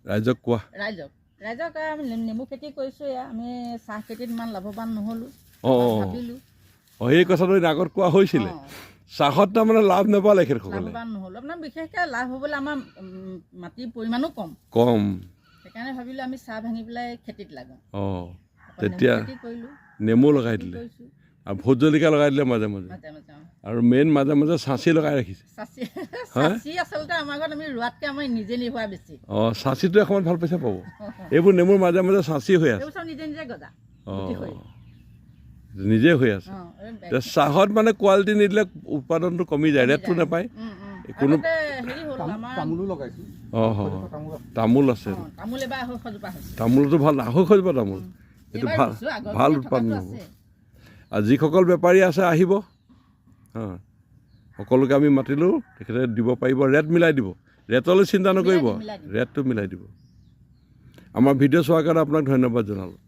ৰাইজক কোৱা। ৰাইজক আমি নেমু খেতি কৰিছোঁ, আমি চাহ খেতিত ইমান লাভৱান নহ'লোঁ। ভাবিলোঁ এই কথাটো আগত কোৱা হৈছিলে, চাহত তাৰমানে লাভ নাপালে খেতিসকলে। লাভৱান নহ'লোঁ। আপোনাৰ বিশেষকৈ লাভ হ'বলৈ আমাৰ মাটিৰ পৰিমাণো কম। সেইকাৰণে ভাবিলোঁ আমি চাহ ভাঙি পেলাই খেতিত লাগো। তেতিয়া খেতি কৰিলোঁ, নেমু লগাই দিলে আৰু ভোট জলকীয়া লগাই দিলে মাজে মাজে, আৰু মেইন মাজে মাজে চাচি লগাই ৰাখিছে। চাচি আচলতে আমাৰ ঘৰত আমি ৰোৱাতকৈ আমাৰ নিজে নিভোৱা বেছি। চাচিটো এসময়ত ভাল পইচা পাব। এইবোৰ নেমুৰ মাজে মাজে চাচি হৈ আছে, নিজে নিজে গজা নিজে হৈ আছে। চাহত মানে কোৱালিটি নিদিলে উৎপাদনটো কমি যায়, ৰেটটো নাপায়। কোনো তামোল আছে, তামোলটো ভাল, আঢ়ৈশ জোপা তামোল, এইটো ভাল ভাল উৎপাদন হ'ব। আৰু যিসকল বেপাৰী আছে আহিব, সকলোকে আমি মাতিলোঁ, তেখেতে দিব পাৰিব, ৰেট মিলাই দিব। ৰেটলৈ চিন্তা নকৰিব, ৰেটটো মিলাই দিব। আমাৰ ভিডিঅ' চোৱাৰ কাৰণে আপোনাক ধন্যবাদ জনালোঁ।